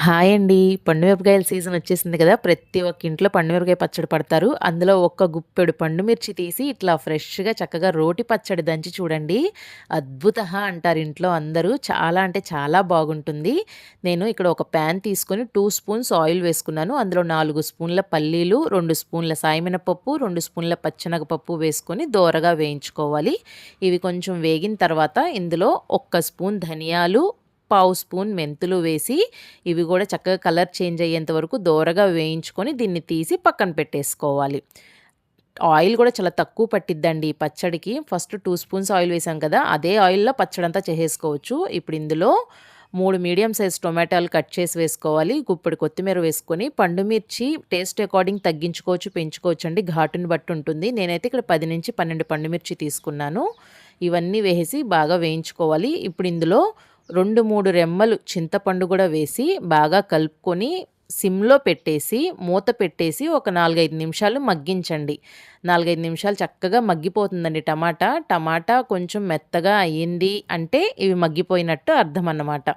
Hi అండి. పండు మిరపకాయల సీజన్ వచ్చేసింది కదా! ప్రతి ఒక్క ఇంట్లో పండు మిరపకాయ పచ్చడి పడతారు. అందులో ఒక్క గుప్పెడు పండు మిర్చి తీసి ఇట్లా ఫ్రెష్‌గా చక్కగా రోటి పచ్చడి దంచి చూడండి. అద్భుతః అంటారు ఇంట్లో అందరూ. చాలా అంటే చాలా బాగుంటుంది. నేను ఇక్కడ ఒక పాన్ తీసుకొని 2 స్పూన్స్ ఆయిల్ వేసుకున్నాను. అందులో 4 స్పూన్ల పల్లీలు, 2 స్పూన్ల సాయమినపప్పు, 2 స్పూన్ల పచ్చెనగపప్పు వేసుకొని దోరగా వేయించుకోవాలి. ఇవి కొంచెం వేగిన తర్వాత ఇందులో ఒక్క స్పూన్ ధనియాలు, పావు స్పూన్ మెంతులు వేసి ఇవి కూడా చక్కగా కలర్ చేంజ్ అయ్యేంత వరకు దోరగా వేయించుకొని దీన్ని తీసి పక్కన పెట్టేసుకోవాలి. ఆయిల్ కూడా చాలా తక్కువ పట్టిద్దండి ఈ పచ్చడికి. ఫస్ట్ 2 స్పూన్స్ ఆయిల్ వేసాం కదా! అదే ఆయిల్‌లో పచ్చడంతా చేసేసుకోవచ్చు. ఇప్పుడు ఇందులో 3 మీడియం సైజ్ టొమాటోలు కట్ చేసి వేసుకోవాలి. గుప్పెడు కొత్తిమీర వేసుకొని, పండు మిర్చి టేస్ట్ అకార్డింగ్ తగ్గించుకోవచ్చు, పెంచుకోవచ్చండి. ఘాటుని బట్టి ఉంటుంది. నేనైతే ఇక్కడ 10-12 పండు మిర్చి తీసుకున్నాను. ఇవన్నీ వేసి బాగా వేయించుకోవాలి. ఇప్పుడు ఇందులో 2, 3 రెమ్మలు చింతపండు కూడా వేసి బాగా కలుపుకొని సిమ్‌లో పెట్టేసి, మూత పెట్టేసి ఒక 4, 5 నిమిషాలు మగ్గించండి. 4, 5 నిమిషాలు చక్కగా మగ్గిపోతుందండి టమాటా. టమాటా కొంచెం మెత్తగా అయ్యింది అంటే ఇవి మగ్గిపోయినట్టు అర్థం అన్నమాట.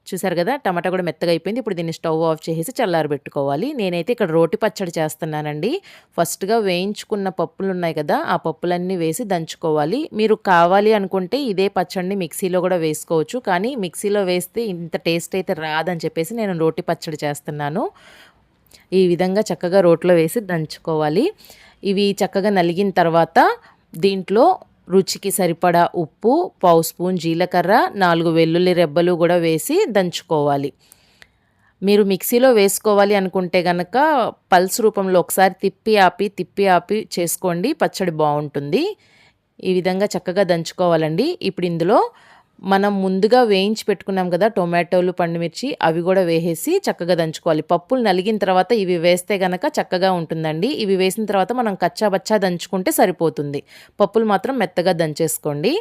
చూసారు కదా! టమాటా కూడా మెత్తగా అయిపోయింది. ఇప్పుడు దీన్ని స్టవ్ ఆఫ్ చేసేసి చల్లారబెట్టుకోవాలి. నేనైతే ఇక్కడ రోటి పచ్చడి చేస్తున్నానండి. ఫస్ట్‌గా వేయించుకున్న పప్పులున్నాయి కదా! ఆ పప్పులన్నీ వేసి దంచుకోవాలి. మీరు కావాలి అనుకుంటే ఇదే పచ్చడిని మిక్సీలో కూడా వేసుకోవచ్చు. కానీ మిక్సీలో వేస్తే ఇంత టేస్ట్ అయితే రాదని చెప్పేసి నేను రోటి పచ్చడి చేస్తున్నాను. ఈ విధంగా చక్కగా రోట్లో వేసి దంచుకోవాలి. ఇవి చక్కగా నలిగిన తర్వాత దీంట్లో రుచికి సరిపడా ఉప్పు, పావు స్పూన్ జీలకర్ర, 4 వెల్లుల్లి రెబ్బలు కూడా వేసి దంచుకోవాలి. మీరు మిక్సీలో వేసుకోవాలి అనుకుంటే గనక పల్స్ రూపంలో ఒకసారి తిప్పి ఆపి చేసుకోండి. పచ్చడి బావుంటుంది. ఈ విధంగా చక్కగా దంచుకోవాలండి. ఇప్పుడు ఇందులో మనం ముందుగా వేయించి పెట్టుకున్నాం కదా! టొమాటోలు, పండుమిర్చి అవి కూడా వేసేసి చక్కగా దంచుకోవాలి. పప్పులు నలిగిన తర్వాత ఇవి వేస్తే గనక చక్కగా ఉంటుందండి. ఇవి వేసిన తర్వాత మనం కచ్చా బచ్చా దంచుకుంటే సరిపోతుంది. పప్పులు మాత్రం మెత్తగా దంచేసుకోండి.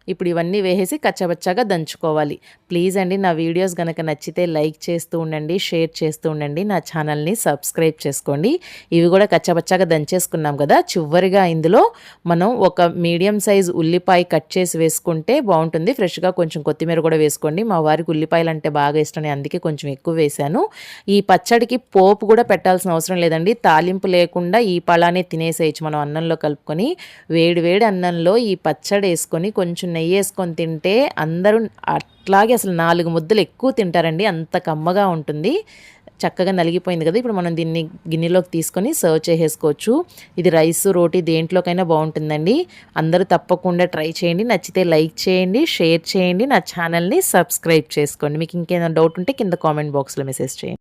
ఇప్పుడు ఇవన్నీ వేసేసి కచ్చాబచ్చాగా దంచుకోవాలి. ప్లీజ్ అండి నా వీడియోస్ గనక నచ్చితే లైక్ చేస్తూ ఉండండి, షేర్ చేస్తూ ఉండండి. నా ఛానల్‌ని సబ్స్క్రైబ్ చేసుకోండి. ఇవి కూడా కచ్చాబచ్చాగా దంచేసుకున్నాం కదా! చివరిగా ఇందులో మనం ఒక మీడియం సైజ్ ఉల్లిపాయ కట్ చేసి వేసుకుంటే బావుంటుంది. ఫ్రెష్‌గా కొంచెం కొత్తిమీర కూడా వేసుకోండి. మా వారికి ఉల్లిపాయలంటే బాగా ఇష్టం. అందుకే కొంచెం ఎక్కువ వేశాను. ఈ పచ్చడికి పోపు కూడా పెట్టాల్సిన అవసరం లేదండి. తాలింపు లేకుండా ఈ పళానే తినేసేయచ్చు మనం అన్నంలో కలుపుకొని. వేడి వేడి అన్నంలో ఈ పచ్చడి ఏసుకొని కొంచెం నెయ్యేసుకొని తింటే అందరూ అట్లాగే అసలు 4 ముద్దలు ఎక్కువ తింటారండి. అంత కమ్మగా ఉంటుంది. చక్కగా నలిగిపోయింది కదా! ఇప్పుడు మనం దీన్ని గిన్నెలోకి తీసుకొని సర్వ్ చేసేసుకోవచ్చు. ఇది రైసు, రోటీ దేంట్లోకైనా బావుంటుందండి. అందరూ తప్పకుండా ట్రై చేయండి. నచ్చితే లైక్ చేయండి, షేర్ చేయండి. నా ఛానల్‌ని సబ్స్క్రైబ్ చేసుకోండి. మీకు ఇంకేమైనా డౌట్ ఉంటే కింద కామెంట్ బాక్స్‌లో మెసేజ్ చేయండి.